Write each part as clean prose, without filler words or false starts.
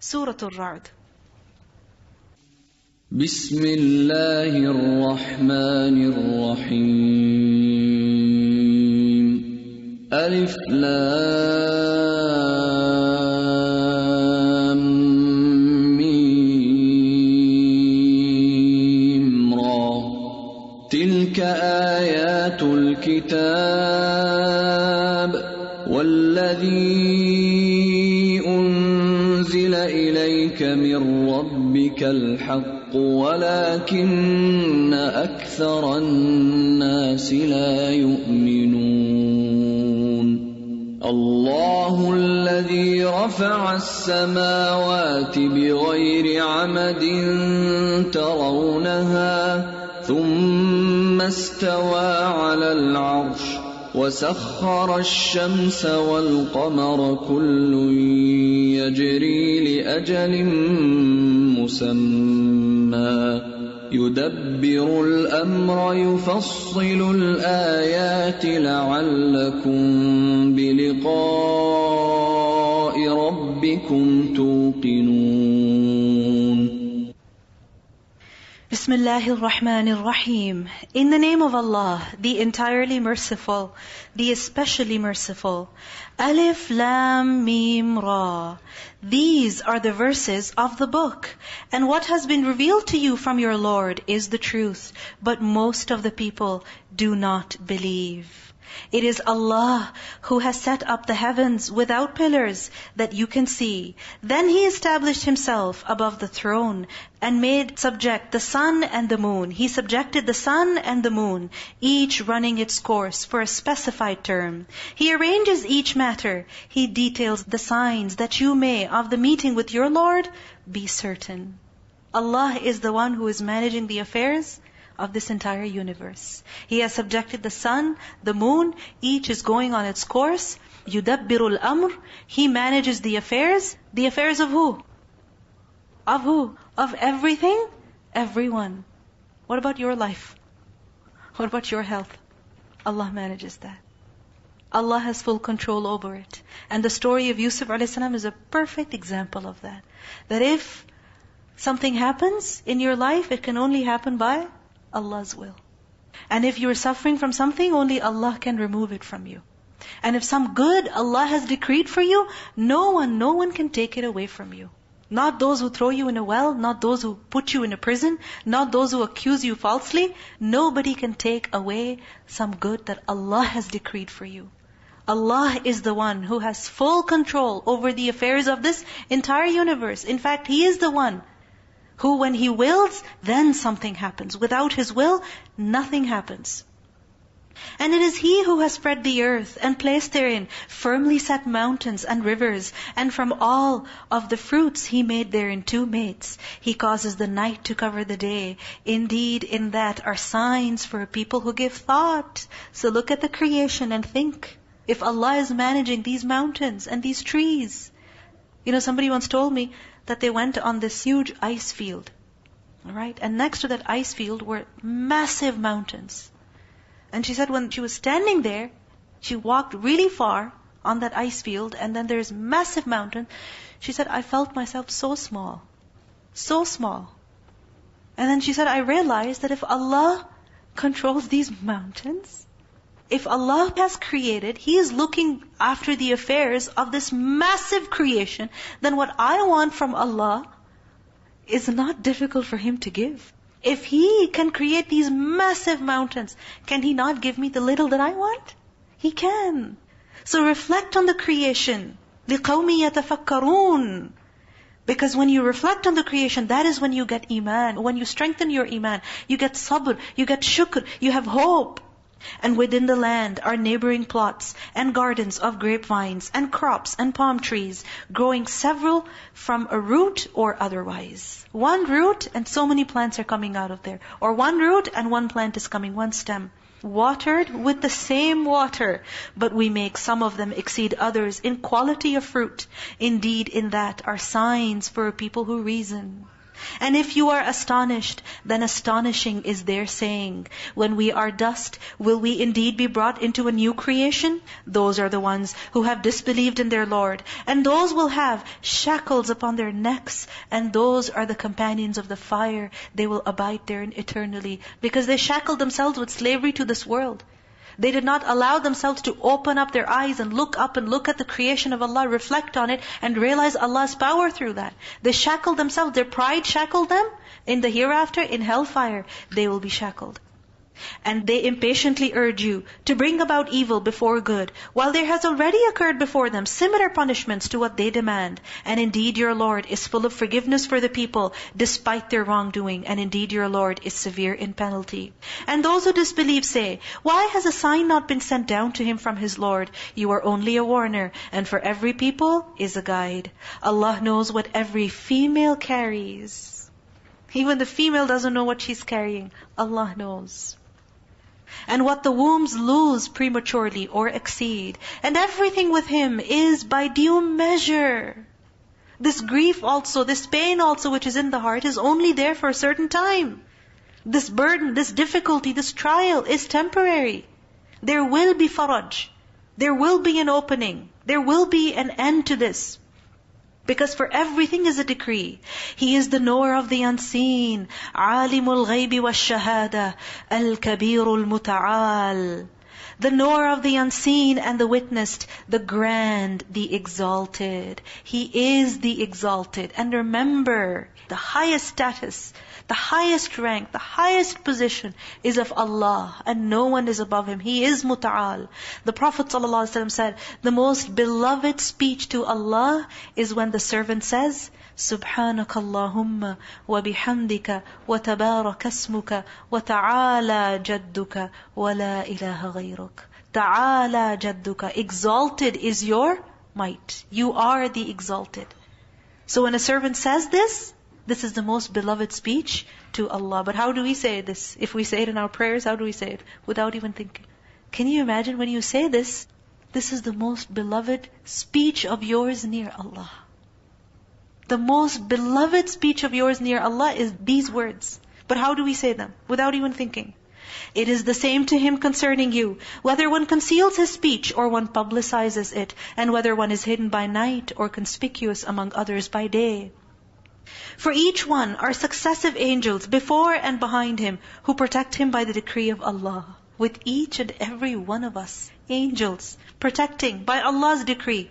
Surah Al-Ra'd. Bismillahir Rahmanir Rahim. Alif Lam Mim Ra. Tilka ayatul kitab والذي أنزل إليك من ربك الحق ولكن أكثر الناس لا يؤمنون الله الذي رفع السماوات بغير عمد ترونها ثم استوى على العرش وسخر الشمس والقمر كل يجري لأجل مسمى يدبر الأمر يفصل الآيات لعلكم بلقاء ربكم توقنون. Bismillahir Rahmanir Rahim. In the name of Allah, the entirely merciful, the especially merciful. Alif Lam Mim Ra. These are the verses of the book. And what has been revealed to you from your Lord is the truth. But most of the people do not believe. It is Allah who has set up the heavens without pillars that you can see. Then He established Himself above the throne and made subject the sun and the moon. He subjected the sun and the moon, each running its course for a specified term. He arranges each matter. He details the signs that you may, of the meeting with your Lord, be certain. Allah is the one who is managing the affairs of this entire universe. He has subjected the sun, the moon, each is going on its course. Yudabbirul amr. He manages the affairs. The affairs of who? Of who? Of everything? Everyone. What about your life? What about your health? Allah manages that. Allah has full control over it. And the story of Yusuf a.s. is a perfect example of that. That if something happens in your life, it can only happen by Allah's will. And if you are suffering from something, only Allah can remove it from you. And if some good Allah has decreed for you, no one can take it away from you. Not those who throw you in a well, not those who put you in a prison, not those who accuse you falsely. Nobody can take away some good that Allah has decreed for you. Allah is the one who has full control over the affairs of this entire universe. In fact, He is the one who, when He wills, then something happens. Without His will, nothing happens. And it is He who has spread the earth and placed therein firmly set mountains and rivers. And from all of the fruits He made therein two mates. He causes the night to cover the day. Indeed, in that are signs for people who give thought. So look at the creation and think. If Allah is managing these mountains and these trees. Somebody once told me that they went on this huge ice field. Alright? And next to that ice field were massive mountains. And she said when she was standing there, she walked really far on that ice field, and then there's massive mountain. She said, I felt myself so small. So small. And then she said, I realized that if Allah controls these mountains, if Allah has created, He is looking after the affairs of this massive creation, then what I want from Allah is not difficult for Him to give. If He can create these massive mountains, can He not give me the little that I want? He can. So reflect on the creation. لِقَوْمِ يَتَفَكَّرُونَ. Because when you reflect on the creation, that is when you get iman. When you strengthen your iman, you get sabr, you get shukr, you have hope. And within the land are neighboring plots and gardens of grapevines and crops and palm trees, growing several from a root or otherwise. One root and so many plants are coming out of there. Or one root and one plant is coming, one stem. Watered with the same water, but we make some of them exceed others in quality of fruit. Indeed, in that are signs for people who reason. And if you are astonished, then astonishing is their saying, when we are dust, will we indeed be brought into a new creation? Those are the ones who have disbelieved in their Lord. And those will have shackles upon their necks. And those are the companions of the fire. They will abide therein eternally. Because they shackled themselves with slavery to this world. They did not allow themselves to open up their eyes and look up and look at the creation of Allah, reflect on it, and realize Allah's power through that. They shackled themselves, their pride shackled them. In the hereafter, in hellfire, they will be shackled. And they impatiently urge you to bring about evil before good, while there has already occurred before them similar punishments to what they demand. And indeed your Lord is full of forgiveness for the people, despite their wrongdoing. And indeed your Lord is severe in penalty. And those who disbelieve say, why has a sign not been sent down to him from his Lord? You are only a warner, and for every people is a guide. Allah knows what every female carries. Even the female doesn't know what she's carrying. Allah knows. And what the wombs lose prematurely or exceed. And everything with Him is by due measure. This grief also, this pain also which is in the heart is only there for a certain time. This burden, this difficulty, this trial is temporary. There will be faraj. There will be an opening. There will be an end to this. Because for everything is a decree. He is the knower of the unseen. Alimul ghaybi wa shahada. Al-kabirul muta'al. The knower of the unseen and the witnessed. The grand, the exalted. He is the exalted. And remember, the highest status, the highest rank, the highest position is of Allah. And no one is above Him. He is muta'al. The Prophet ﷺ said, the most beloved speech to Allah is when the servant says, Subhanaka Allahumma wa bihamdika wa tabaraka asmuka wa ta'ala jadduka wa la ilaha ghayruk. Ta'ala jadduka. Exalted is your might. You are the exalted. So when a servant says this is the most beloved speech to Allah. But how do we say this? If we say it in our prayers, how do we say it? Without even thinking. Can you imagine when you say this? This is the most beloved speech of yours near Allah. The most beloved speech of yours near Allah is these words. But how do we say them? Without even thinking. It is the same to him concerning you, whether one conceals his speech or one publicizes it, and whether one is hidden by night or conspicuous among others by day. For each one are successive angels before and behind him who protect him by the decree of Allah. With each and every one of us, angels protecting by Allah's decree.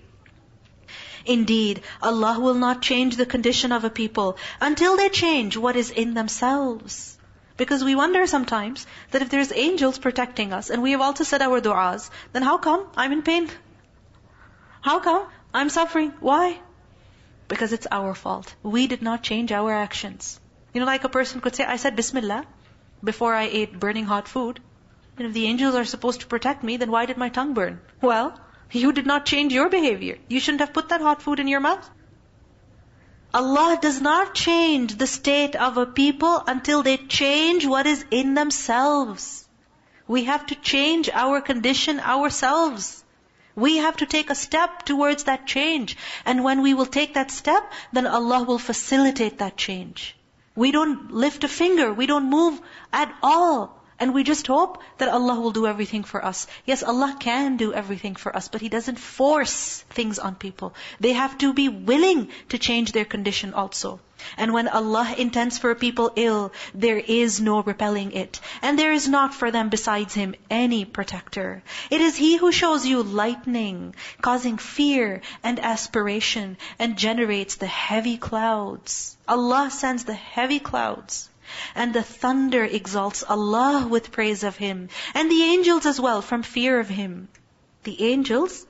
Indeed, Allah will not change the condition of a people until they change what is in themselves. Because we wonder sometimes that if there's angels protecting us and we have also said our du'as, then how come I'm in pain? How come I'm suffering? Why? Because it's our fault. We did not change our actions. Like a person could say, I said Bismillah before I ate burning hot food. And if the angels are supposed to protect me, then why did my tongue burn? Well, you did not change your behavior. You shouldn't have put that hot food in your mouth. Allah does not change the state of a people until they change what is in themselves. We have to change our condition ourselves. We have to take a step towards that change. And when we will take that step, then Allah will facilitate that change. We don't lift a finger. We don't move at all. And we just hope that Allah will do everything for us. Yes, Allah can do everything for us, but He doesn't force things on people. They have to be willing to change their condition also. And when Allah intends for a people ill, there is no repelling it. And there is not for them besides Him any protector. It is He who shows you lightning, causing fear and aspiration, and generates the heavy clouds. Allah sends the heavy clouds. And the thunder exalts Allah with praise of Him. And the angels as well from fear of Him. The angels,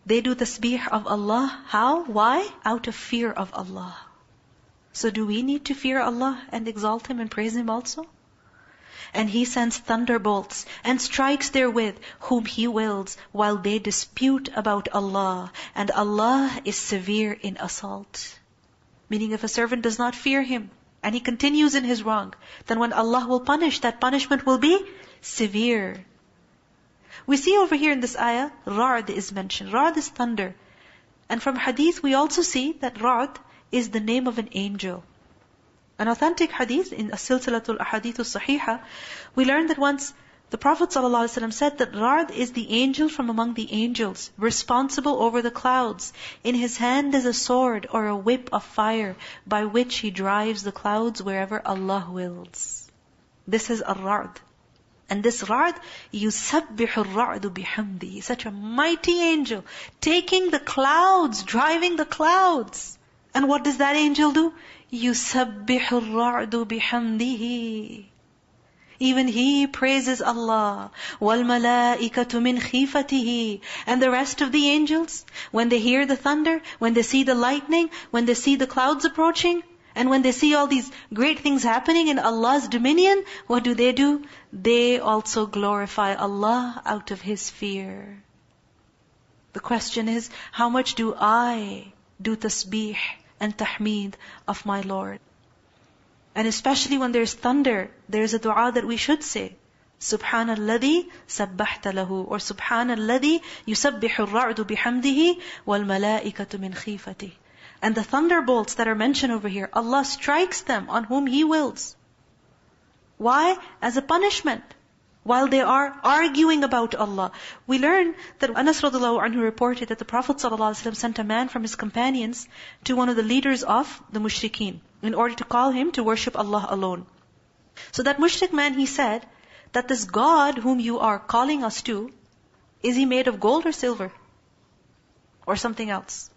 they do tasbih of Allah. How? Why? Out of fear of Allah. So do we need to fear Allah and exalt Him and praise Him also? And He sends thunderbolts and strikes therewith whom He wills, while they dispute about Allah. And Allah is severe in assault. Meaning if a servant does not fear Him, and he continues in his wrong, then when Allah will punish, that punishment will be severe. We see over here in this ayah, Ra'd is mentioned. Ra'd is thunder. And from hadith we also see that Ra'd is the name of an angel. An authentic hadith in As-Silsilatul Ahadithu Sahiha, we learned that once the Prophet ﷺ said that Ra'd is the angel from among the angels, responsible over the clouds. In his hand is a sword or a whip of fire, by which he drives the clouds wherever Allah wills. This is Ar-Ra'd. And this Ra'd, يُسَبِّحُ الرَّعْدُ بِحَمْدِهِ. Such a mighty angel, taking the clouds, driving the clouds. And what does that angel do? يُسَبِّحُ الرَّعْدُ بِحَمْدِهِ. Even he praises Allah. وَالْمَلَائِكَةُ مِنْ خِيفَتِهِ. And the rest of the angels, when they hear the thunder, when they see the lightning, when they see the clouds approaching, and when they see all these great things happening in Allah's dominion, what do? They also glorify Allah out of His fear. The question is, how much do I do tasbih and tahmeed of my Lord? And especially when there's thunder, there's a dua that we should say. Subhanalladhi sabbahta lahu, or Subhanalladhi yusabbihu ar-ra'du bihamdihi wal malaikatu min khifati. And the thunderbolts that are mentioned over here, Allah strikes them on whom He wills. Why? As a punishment. While they are arguing about Allah. We learn that Anas radiallahu anhu reported that the Prophet ﷺ sent a man from his companions to one of the leaders of the mushrikeen in order to call him to worship Allah alone. So that mushrik man, he said that this God whom you are calling us to, is he made of gold or silver? Or something else?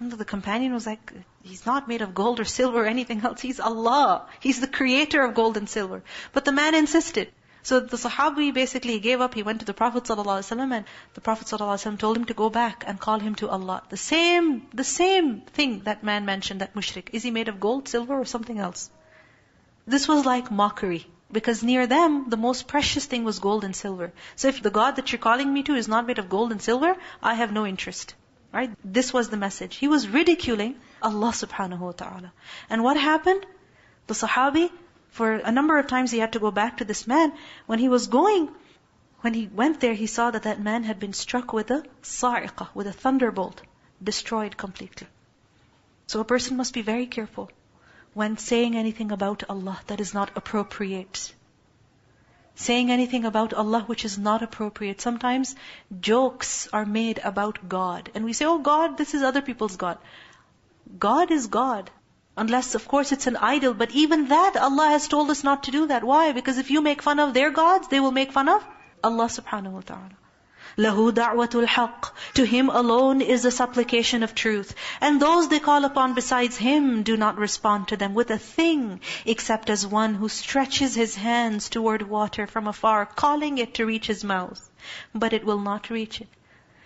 And the companion was like, he's not made of gold or silver or anything else. He's Allah. He's the creator of gold and silver. But the man insisted. So the Sahabi basically gave up. He went to the Prophet ﷺ, and the Prophet ﷺ told him to go back and call him to Allah. The same thing that man mentioned, that mushrik. Is he made of gold, silver, or something else? This was like mockery. Because near them, the most precious thing was gold and silver. So if the God that you're calling me to is not made of gold and silver, I have no interest. Right? This was the message. He was ridiculing Allah subhanahu wa ta'ala. And what happened? The Sahabi, for a number of times he had to go back to this man. When he went there, he saw that that man had been struck with a sa'iqah, with a thunderbolt, destroyed completely. So a person must be very careful when saying anything about Allah that is not appropriate. Saying anything about Allah which is not appropriate. Sometimes jokes are made about God. And we say, oh God, this is other people's God. God is God. Unless, of course, it's an idol. But even that, Allah has told us not to do that. Why? Because if you make fun of their gods, they will make fun of Allah subhanahu wa ta'ala. Lahu da'watul haqq. To Him alone is the supplication of truth. And those they call upon besides Him do not respond to them with a thing, except as one who stretches his hands toward water from afar, calling it to reach his mouth. But it will not reach it.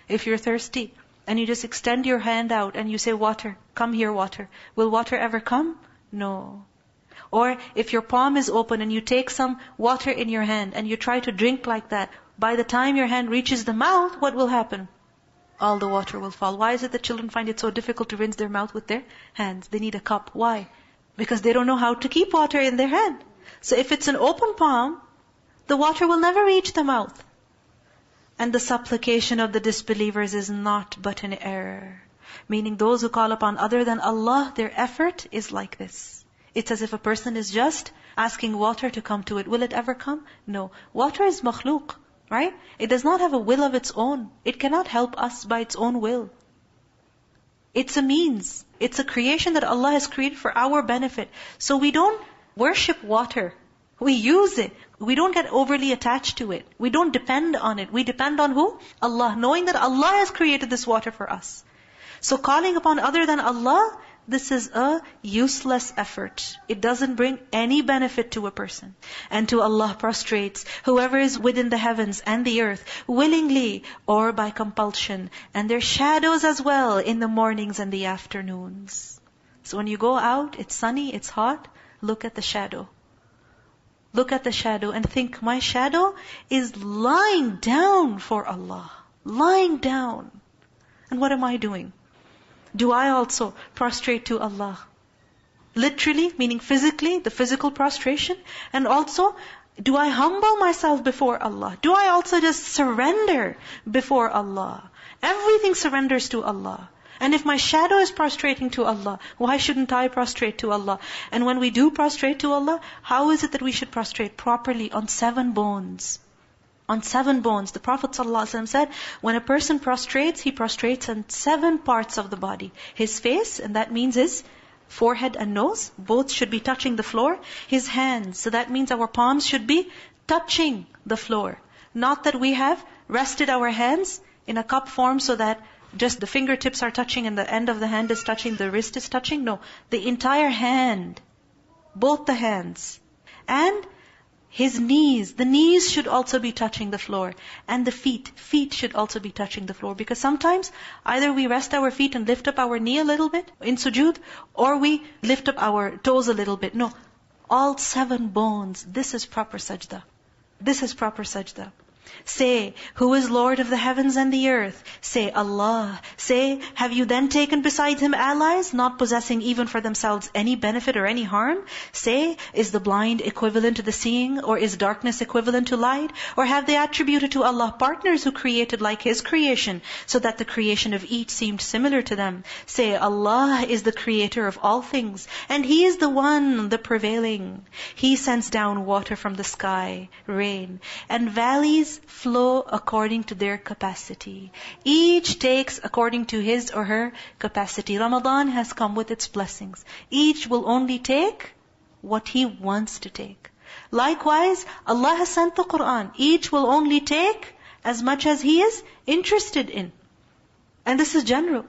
If you're thirsty, and you just extend your hand out and you say, water, come here water. Will water ever come? No. Or if your palm is open and you take some water in your hand and you try to drink like that, by the time your hand reaches the mouth, what will happen? All the water will fall. Why is it that children find it so difficult to rinse their mouth with their hands? They need a cup. Why? Because they don't know how to keep water in their hand. So if it's an open palm, the water will never reach the mouth. And the supplication of the disbelievers is not but an error. Meaning those who call upon other than Allah, their effort is like this. It's as if a person is just asking water to come to it. Will it ever come? No. Water is makhluq, right? It does not have a will of its own. It cannot help us by its own will. It's a means. It's a creation that Allah has created for our benefit. So we don't worship water. We use it. We don't get overly attached to it. We don't depend on it. We depend on who? Allah, knowing that Allah has created this water for us. So calling upon other than Allah, this is a useless effort. It doesn't bring any benefit to a person. And to Allah prostrates whoever is within the heavens and the earth, willingly or by compulsion, and their shadows as well in the mornings and the afternoons. So when you go out, it's sunny, it's hot, look at the shadow. Look at the shadow and think, my shadow is lying down for Allah. Lying down. And what am I doing? Do I also prostrate to Allah? Literally, meaning physically, the physical prostration. And also, do I humble myself before Allah? Do I also just surrender before Allah? Everything surrenders to Allah. And if my shadow is prostrating to Allah, why shouldn't I prostrate to Allah? And when we do prostrate to Allah, how is it that we should prostrate properly? On 7 bones. On 7 bones. The Prophet ﷺ said, when a person prostrates, he prostrates on 7 parts of the body. His face, and that means his forehead and nose, both should be touching the floor. His hands, so that means our palms should be touching the floor. Not that we have rested our hands in a cup form so that just the fingertips are touching and the end of the hand is touching, the wrist is touching. No, the entire hand, both the hands. And his knees, the knees should also be touching the floor. And the feet should also be touching the floor. Because sometimes either we rest our feet and lift up our knee a little bit in sujood, or we lift up our toes a little bit. No, all 7 bones. This is proper sajda. This is proper sajda. Say, who is Lord of the heavens and the earth? Say, Allah. Say, have you then taken besides Him allies, not possessing even for themselves any benefit or any harm? Say, is the blind equivalent to the seeing, or is darkness equivalent to light? Or have they attributed to Allah partners who created like His creation, so that the creation of each seemed similar to them? Say, Allah is the creator of all things, and He is the one, the prevailing. He sends down water from the sky, rain, and valleys flow according to their capacity. Each takes according to his or her capacity. Ramadan has come with its blessings. Each will only take what he wants to take. Likewise, Allah has sent the Qur'an. Each will only take as much as he is interested in. And this is general.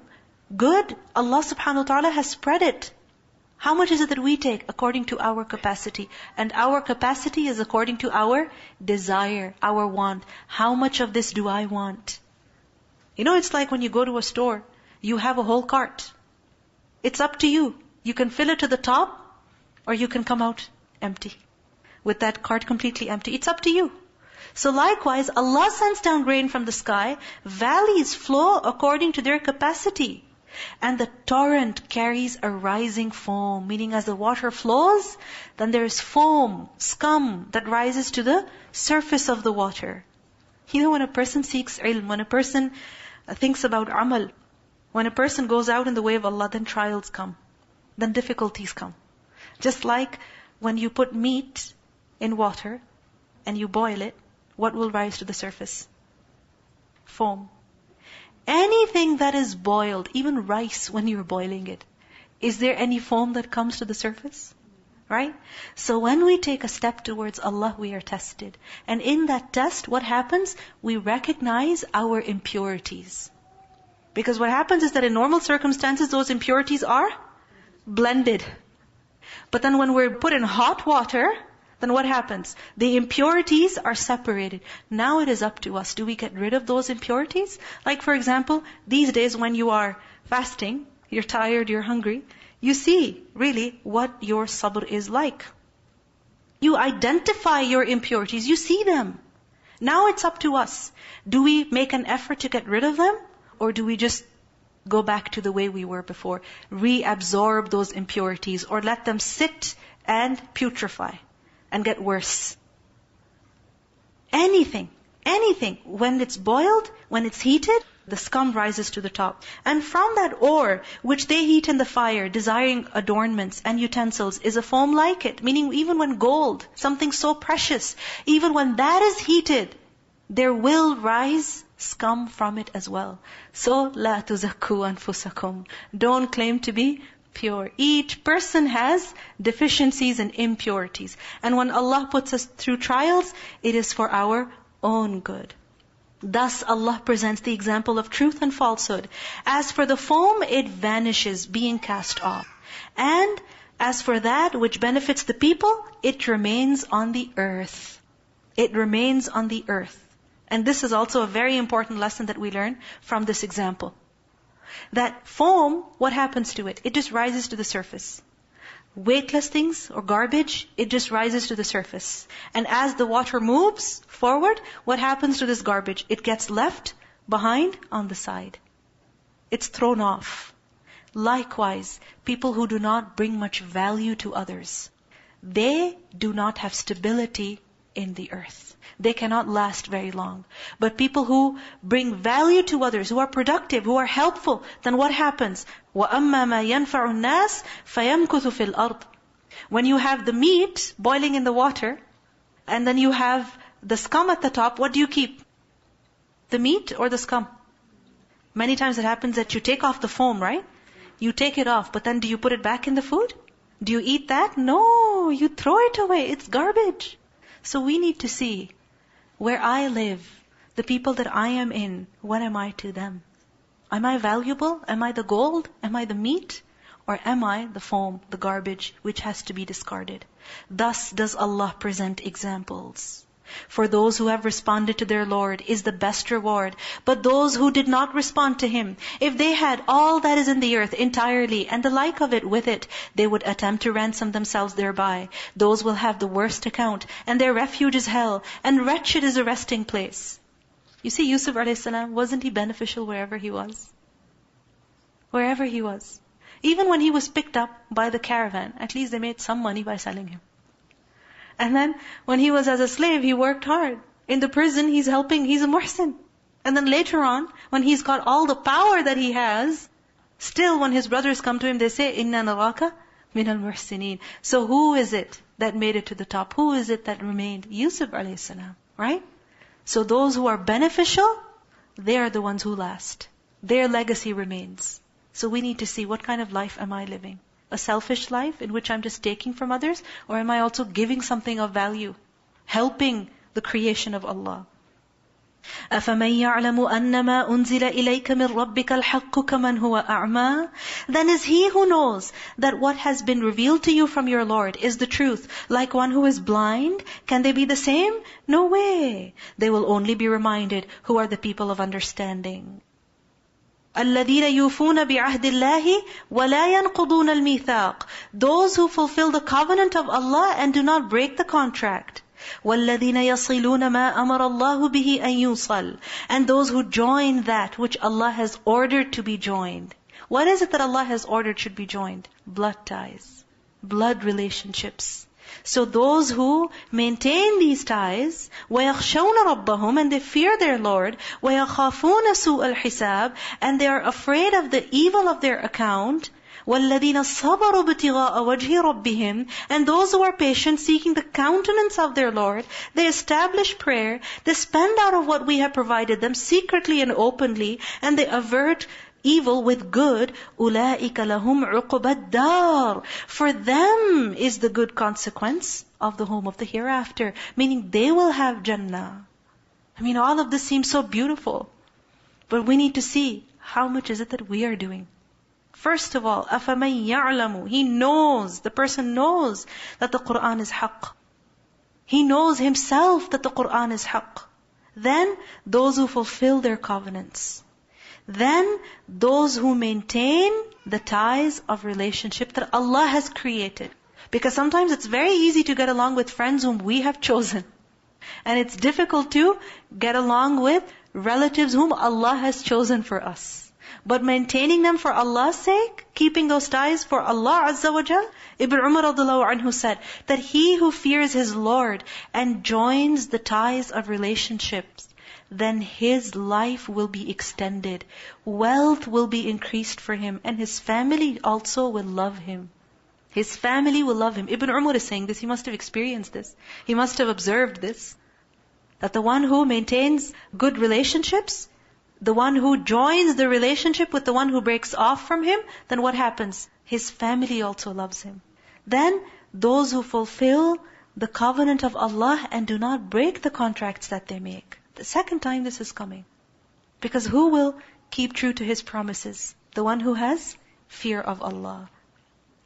Good, Allah subhanahu wa ta'ala has spread it. How much is it that we take? According to our capacity. And our capacity is according to our desire, our want. How much of this do I want? You know, it's like when you go to a store, you have a whole cart. It's up to you. You can fill it to the top, or you can come out empty. With that cart completely empty. It's up to you. So likewise, Allah sends down rain from the sky. Valleys flow according to their capacity. And the torrent carries a rising foam, meaning as the water flows, then there is foam, scum that rises to the surface of the water. You know, when a person seeks ilm, when a person thinks about amal, when a person goes out in the way of Allah, then trials come, then difficulties come. Just like when you put meat in water and you boil it, what will rise to the surface? Foam. Anything that is boiled, even rice when you're boiling it, is there any foam that comes to the surface? Right? So when we take a step towards Allah, we are tested. And in that test, what happens? We recognize our impurities. Because what happens is that in normal circumstances, those impurities are blended. But then when we're put in hot water, then what happens? The impurities are separated. Now it is up to us. Do we get rid of those impurities? Like for example, these days when you are fasting, you're tired, you're hungry, you see really what your sabr is like. You identify your impurities, you see them. Now it's up to us. Do we make an effort to get rid of them? Or do we just go back to the way we were before? Reabsorb those impurities, or let them sit and putrefy and get worse. Anything, when it's boiled, when it's heated, the scum rises to the top. And from that ore, which they heat in the fire, desiring adornments and utensils, is a foam like it. Meaning even when gold, something so precious, even when that is heated, there will rise scum from it as well. So, la tuzakku anfusakum. Don't claim to be pure. Each person has deficiencies and impurities. And when Allah puts us through trials, it is for our own good. Thus Allah presents the example of truth and falsehood. As for the foam, it vanishes, being cast off. And as for that which benefits the people, it remains on the earth. It remains on the earth. And this is also a very important lesson that we learn from this example. That foam, what happens to it? It just rises to the surface. Weightless things or garbage, it just rises to the surface. And as the water moves forward, what happens to this garbage? It gets left behind on the side. It's thrown off. Likewise, people who do not bring much value to others, they do not have stability in the earth. They cannot last very long. But people who bring value to others, who are productive, who are helpful, then what happens? وَأَمَّا مَا يَنْفَعُ النَّاسِ فَيَمْكُثُ فِي الْأَرْضِ. When you have the meat boiling in the water, and then you have the scum at the top, what do you keep? The meat or the scum? Many times it happens that you take off the foam, right? You take it off, but then do you put it back in the food? Do you eat that? No, you throw it away. It's garbage. So we need to see where I live, the people that I am in, what am I to them? Am I valuable? Am I the gold? Am I the meat? Or am I the foam, the garbage, which has to be discarded? Thus does Allah present examples. For those who have responded to their Lord is the best reward. But those who did not respond to Him, if they had all that is in the earth entirely and the like of it with it, they would attempt to ransom themselves thereby. Those will have the worst account, and their refuge is hell, and wretched is a resting place. You see, Yusuf a.s., wasn't he beneficial wherever he was? Wherever he was. Even when he was picked up by the caravan, at least they made some money by selling him. And then when he was as a slave, he worked hard. In the prison, he's helping, he's a muhsin. And then later on, when he's got all the power that he has, still when his brothers come to him, they say, "Inna naraka min al-muhsinin." So who is it that made it to the top? Who is it that remained? Yusuf a.s., right? So those who are beneficial, they are the ones who last. Their legacy remains. So we need to see, what kind of life am I living? A selfish life in which I'm just taking from others? Or am I also giving something of value? Helping the creation of Allah. أَفَمَنْ يَعْلَمُ أَنَّمَا أُنزِلَ إِلَيْكَ مِنْ رَبِّكَ الْحَقُّ كَمَنْ هُوَ أَعْمَى. Then is he who knows that what has been revealed to you from your Lord is the truth, like one who is blind? Can they be the same? No way. They will only be reminded who are the people of understanding. الَّذِينَ يُوفُونَ بِعَهْدِ اللَّهِ وَلَا يَنْقُضُونَ الْمِيثَاقِ. Those who fulfill the covenant of Allah and do not break the contract. وَالَّذِينَ يَصِلُونَ مَا أَمَرَ اللَّهُ بِهِ أَن يُوصَلْ. And those who join that which Allah has ordered to be joined. What is it that Allah has ordered should be joined? Blood ties, blood relationships. So those who maintain these ties, وَيَخْشَوْنَ رَبَّهُمْ, and they fear their Lord, وَيَخَافُونَ سُوءَ الْحِسَابِ, and they are afraid of the evil of their account, وَالَّذِينَ صَبَرُوا ابْتِغَاءَ وَجْهِ رَبِّهِمْ, and those who are patient, seeking the countenance of their Lord, they establish prayer, they spend out of what we have provided them, secretly and openly, and they avert evil with good. أُولَٰئِكَ لَهُمْ عُقْبَى الدَّارِ. For them is the good consequence of the home of the hereafter. Meaning they will have Jannah. All of this seems so beautiful. But we need to see, how much is it that we are doing? First of all, أَفَمَنْ يَعْلَمُ. He knows, the person knows that the Qur'an is haqq. He knows himself that the Qur'an is haqq. Then, those who fulfill their covenants. Then, those who maintain the ties of relationship that Allah has created. Because sometimes it's very easy to get along with friends whom we have chosen. And it's difficult to get along with relatives whom Allah has chosen for us. But maintaining them for Allah's sake, keeping those ties for Allah Azzawajal, Ibn Umar radiallahu anhu said that he who fears his Lord and joins the ties of relationships, then his life will be extended, wealth will be increased for him, and his family also will love him. His family will love him. Ibn Umar is saying this, he must have experienced this. He must have observed this. That the one who maintains good relationships, the one who joins the relationship with the one who breaks off from him, then what happens? His family also loves him. Then, those who fulfill the covenant of Allah and do not break the contracts that they make. The second time this is coming. Because who will keep true to his promises? The one who has fear of Allah.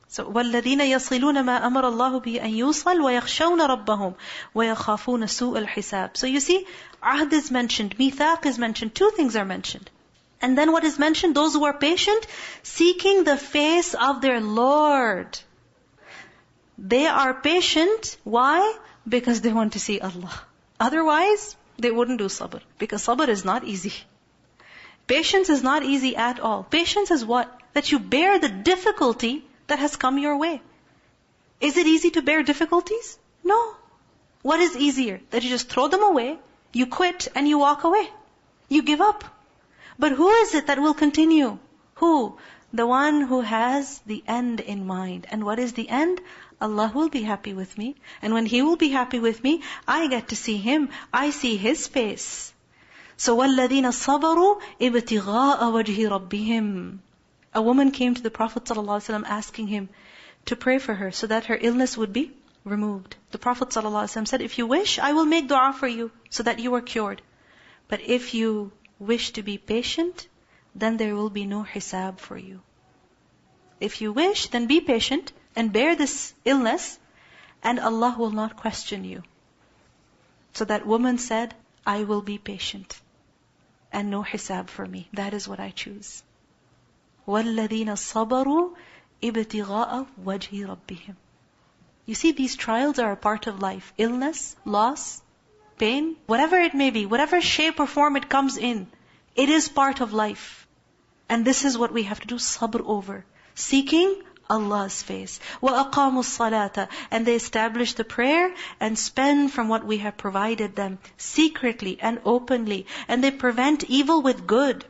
So, وَالَّذِينَ يَصِلُونَ مَا أَمَرَ اللَّهُ بِهِ أَن يُوصَلْ وَيَخْشَوْنَ رَبَّهُمْ وَيَخَافُونَ سُوءَ الْحِسَابِ. So you see, ahd is mentioned, mithaq is mentioned, two things are mentioned. And then what is mentioned? Those who are patient, seeking the face of their Lord. They are patient. Why? Because they want to see Allah. Otherwise, they wouldn't do sabr. Because sabr is not easy. Patience is not easy at all. Patience is what? That you bear the difficulty that has come your way. Is it easy to bear difficulties? No. What is easier? That you just throw them away, you quit and you walk away. You give up. But who is it that will continue? Who? The one who has the end in mind. And what is the end? Allah will be happy with me. And when He will be happy with me, I get to see Him. I see His face. So وَالَّذِينَ صَبَرُوا ابْتِغَاءَ وَجْهِ رَبِّهِمْ. A woman came to the Prophet ﷺ asking him to pray for her so that her illness would be removed. The Prophet ﷺ said, if you wish, I will make dua for you so that you are cured. But if you wish to be patient, then there will be no hisab for you. If you wish, then be patient and bear this illness, and Allah will not question you. So that woman said, I will be patient, and no hisab for me. That is what I choose. وَالَّذِينَ صَبَرُوا ابْتِغَاءَ وَجْهِ رَبِّهِمْ. You see, these trials are a part of life. Illness, loss, pain, whatever it may be, whatever shape or form it comes in, it is part of life. And this is what we have to do sabr over. Seeking Allah's face. وَأَقَامُوا الصَّلَاةَ. And they establish the prayer and spend from what we have provided them, secretly and openly. And they prevent evil with good.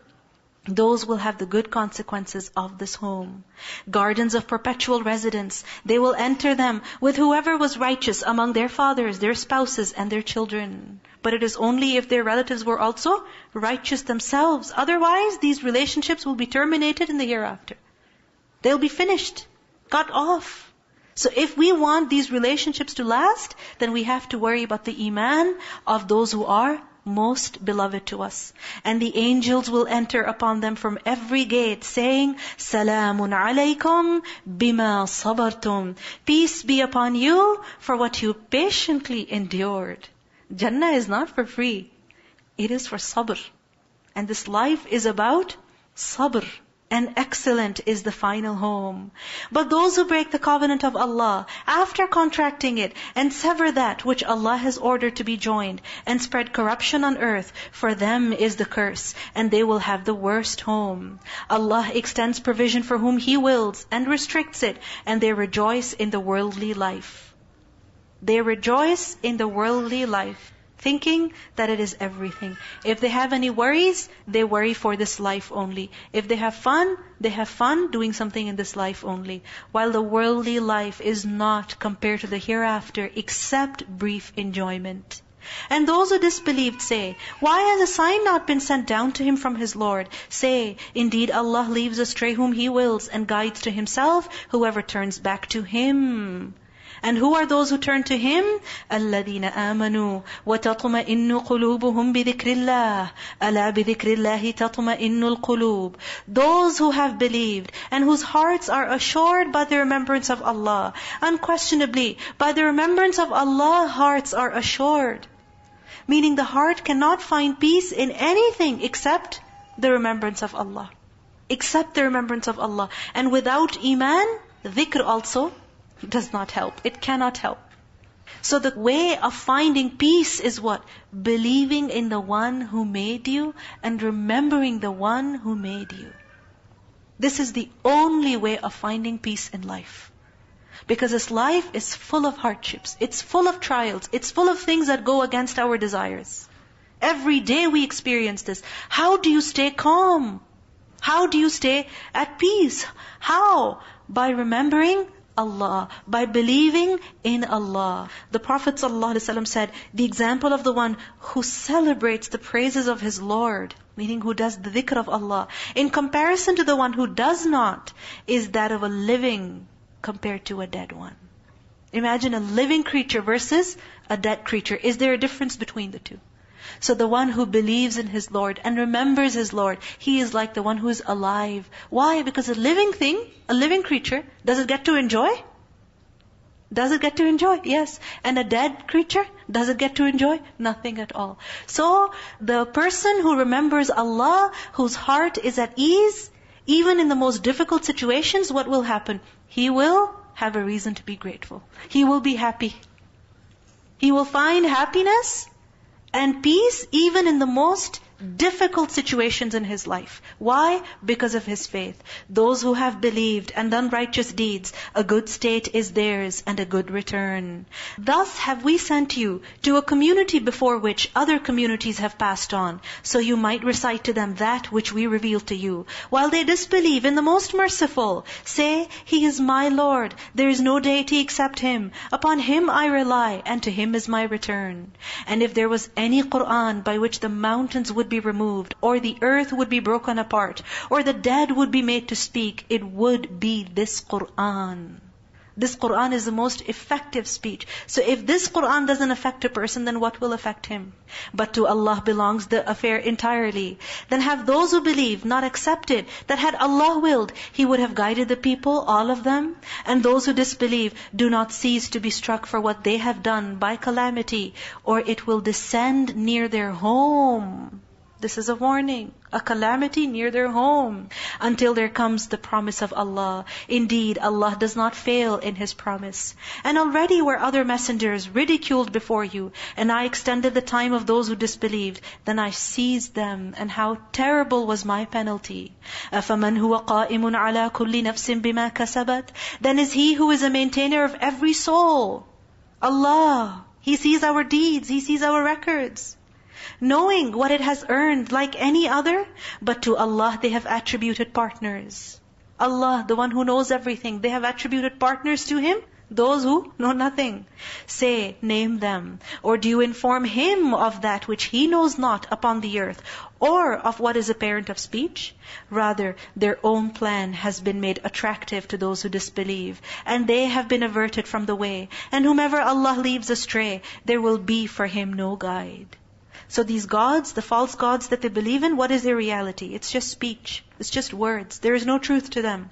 Those will have the good consequences of this home. Gardens of perpetual residence. They will enter them with whoever was righteous among their fathers, their spouses, and their children. But it is only if their relatives were also righteous themselves. Otherwise, these relationships will be terminated in the hereafter. They'll be finished, cut off. So if we want these relationships to last, then we have to worry about the iman of those who are most beloved to us. And the angels will enter upon them from every gate, saying, Salamun alaykum bima sabartum. Peace be upon you for what you patiently endured. Jannah is not for free. It is for sabr. And this life is about sabr. And excellent is the final home. But those who break the covenant of Allah, after contracting it, and sever that which Allah has ordered to be joined, and spread corruption on earth, for them is the curse, and they will have the worst home. Allah extends provision for whom He wills, and restricts it, and they rejoice in the worldly life. They rejoice in the worldly life, thinking that it is everything. If they have any worries, they worry for this life only. If they have fun doing something in this life only. While the worldly life is not compared to the hereafter except brief enjoyment. And those who disbelieved say, why has a sign not been sent down to him from his Lord? Say, indeed Allah leaves astray whom He wills and guides to Himself whoever turns back to Him. And who are those who turn to Him? الَّذِينَ آمَنُوا وَتَطْمَئِنُّ قُلُوبُهُمْ بِذِكْرِ اللَّهِ أَلَا بِذِكْرِ اللَّهِ تَطْمَئِنُّ الْقُلُوبِ. Those who have believed and whose hearts are assured by the remembrance of Allah. Unquestionably, by the remembrance of Allah, hearts are assured. Meaning the heart cannot find peace in anything except the remembrance of Allah. Except the remembrance of Allah. And without iman, dhikr also does not help. It cannot help. So the way of finding peace is what? Believing in the one who made you and remembering the one who made you. This is the only way of finding peace in life. Because this life is full of hardships. It's full of trials. It's full of things that go against our desires. Every day we experience this. How do you stay calm? How do you stay at peace? How? By remembering Allah, by believing in Allah. The Prophet ﷺ said, the example of the one who celebrates the praises of his Lord, meaning who does the dhikr of Allah, in comparison to the one who does not, is that of a living compared to a dead one. Imagine a living creature versus a dead creature. Is there a difference between the two? So the one who believes in his Lord and remembers his Lord, he is like the one who is alive. Why? Because a living thing, a living creature, does it get to enjoy? Does it get to enjoy? Yes. And a dead creature, does it get to enjoy? Nothing at all. So the person who remembers Allah, whose heart is at ease, even in the most difficult situations, what will happen? He will have a reason to be grateful. He will be happy. He will find happiness and peace even in the most difficult situations in his life. Why? Because of his faith. Those who have believed and done righteous deeds, a good state is theirs and a good return. Thus have we sent you to a community before which other communities have passed on, so you might recite to them that which we revealed to you. While they disbelieve in the most merciful, say, He is my Lord, there is no deity except Him. Upon Him I rely, and to Him is my return. And if there was any Qur'an by which the mountains would be removed, or the earth would be broken apart, or the dead would be made to speak, it would be this Qur'an. This Qur'an is the most effective speech. So if this Qur'an doesn't affect a person, then what will affect him? But to Allah belongs the affair entirely. Then have those who believe not accepted that had Allah willed, He would have guided the people, all of them? And those who disbelieve, do not cease to be struck for what they have done by calamity, or it will descend near their home. This is a warning. A calamity near their home. Until there comes the promise of Allah. Indeed, Allah does not fail in His promise. And already were other messengers ridiculed before you, and I extended the time of those who disbelieved. Then I seized them, and how terrible was my penalty. أَفَمَنْ هُوَ قَائِمٌ عَلَى كُلِّ نَفْسٍ بِمَا كَسَبَتْ. Then is He who is a maintainer of every soul. Allah. He sees our deeds. He sees our records. Knowing what it has earned like any other, but to Allah they have attributed partners. Allah, the one who knows everything, they have attributed partners to Him, those who know nothing. Say, name them. Or do you inform Him of that which He knows not upon the earth, or of what is apparent of speech? Rather, their own plan has been made attractive to those who disbelieve, and they have been averted from the way. And whomever Allah leaves astray, there will be for him no guide. So these gods, the false gods that they believe in, what is their reality? It's just speech. It's just words. There is no truth to them.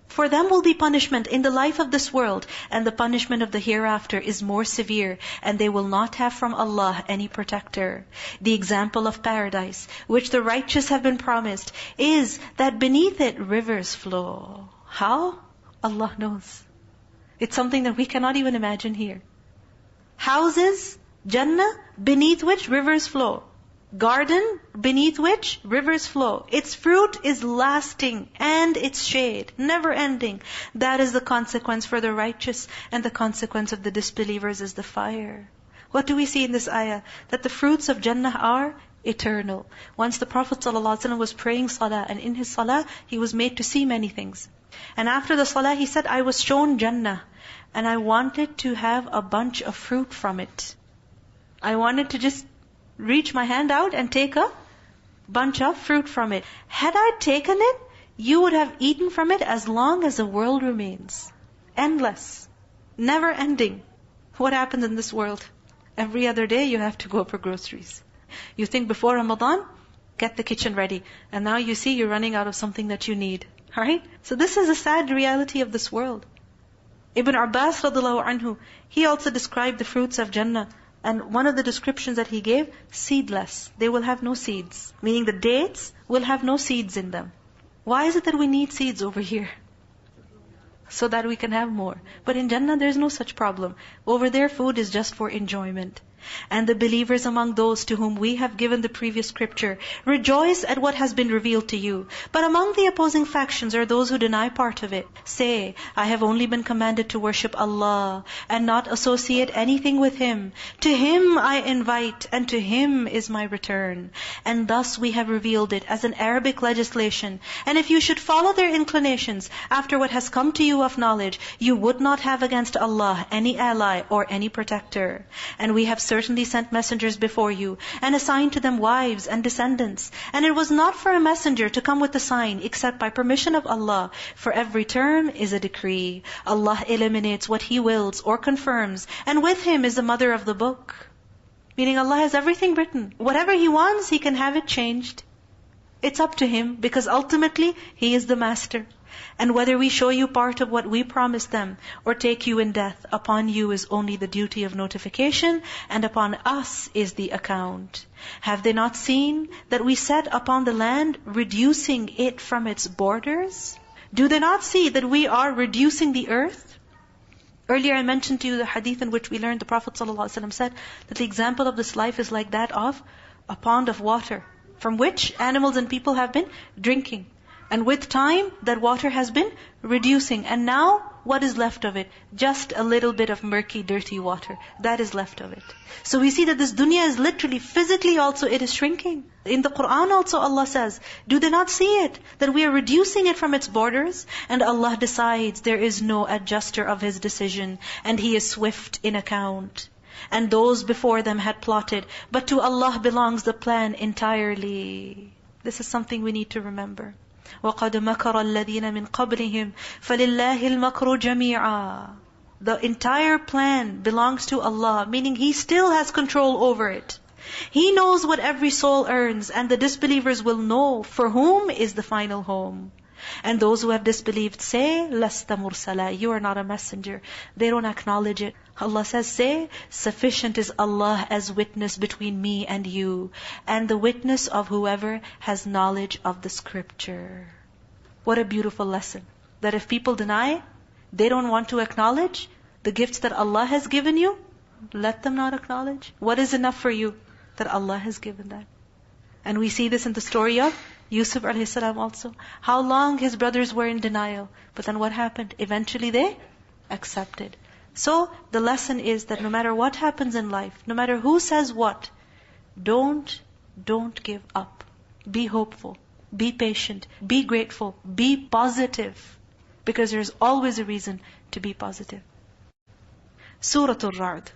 For them will be punishment in the life of this world, and the punishment of the hereafter is more severe, and they will not have from Allah any protector. The example of paradise, which the righteous have been promised, is that beneath it rivers flow. How? Allah knows. It's something that we cannot even imagine here. Houses, Jannah, beneath which rivers flow. Garden, beneath which rivers flow. Its fruit is lasting, and its shade, never ending. That is the consequence for the righteous, and the consequence of the disbelievers is the fire. What do we see in this ayah? That the fruits of Jannah are eternal. Once the Prophet ﷺ was praying salah, and in his salah, he was made to see many things. And after the salah, he said, I was shown Jannah, and I wanted to have a bunch of fruit from it. I wanted to just reach my hand out and take a bunch of fruit from it. Had I taken it, you would have eaten from it as long as the world remains. Endless. Never ending. What happens in this world? Every other day you have to go for groceries. You think before Ramadan, get the kitchen ready. And now you see you're running out of something that you need. Right? So this is a sad reality of this world. Ibn Abbas radiallahu anhu, he also described the fruits of Jannah. And one of the descriptions that he gave, seedless. They will have no seeds. Meaning the dates will have no seeds in them. Why is it that we need seeds over here? So that we can have more. But in Jannah there is no such problem. Over there food is just for enjoyment. And the believers among those to whom we have given the previous scripture rejoice at what has been revealed to you. But among the opposing factions are those who deny part of it. Say, I have only been commanded to worship Allah and not associate anything with Him. To Him I invite, and to Him is my return. And thus we have revealed it as an Arabic legislation. And if you should follow their inclinations after what has come to you of knowledge, you would not have against Allah any ally or any protector. And we have certainly sent messengers before you, and assigned to them wives and descendants. And it was not for a messenger to come with a sign, except by permission of Allah. For every term is a decree. Allah eliminates what He wills or confirms, and with Him is the mother of the book. Meaning Allah has everything written. Whatever He wants, He can have it changed. It's up to Him, because ultimately He is the master. And whether we show you part of what we promised them, or take you in death, upon you is only the duty of notification, and upon us is the account. Have they not seen that we set upon the land, reducing it from its borders? Do they not see that we are reducing the earth? Earlier I mentioned to you the hadith in which we learned the Prophet ﷺ said that the example of this life is like that of a pond of water. from which animals and people have been drinking. And with time, that water has been reducing. And now, what is left of it? Just a little bit of murky, dirty water. That is left of it. So we see that this dunya is literally, physically also, it is shrinking. In the Qur'an also Allah says, do they not see it? That we are reducing it from its borders? And Allah decides, there is no adjuster of His decision. And He is swift in account. And those before them had plotted. But to Allah belongs the plan entirely. This is something we need to remember. وَقَدْ مَكَرَ الَّذِينَ مِنْ قَبْلِهِمْ فَلِلَّهِ الْمَكْرُ جَمِيعًا. The entire plan belongs to Allah, meaning He still has control over it. He knows what every soul earns, and the disbelievers will know for whom is the final home. And those who have disbelieved say, لَسْتَ مُرْسَلًا, you are not a messenger. They don't acknowledge it. Allah says, say, sufficient is Allah as witness between me and you, and the witness of whoever has knowledge of the scripture. What a beautiful lesson. That if people deny, they don't want to acknowledge the gifts that Allah has given you, let them not acknowledge. What is enough for you? That Allah has given that. And we see this in the story of Yusuf a.s. also. How long his brothers were in denial. But then what happened? Eventually they accepted. So the lesson is that no matter what happens in life, no matter who says what, don't give up. Be hopeful. Be patient. Be grateful. Be positive. Because there's always a reason to be positive. Surah Al-Ra'd.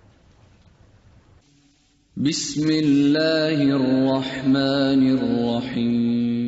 بسم الله الرحمن الرحيم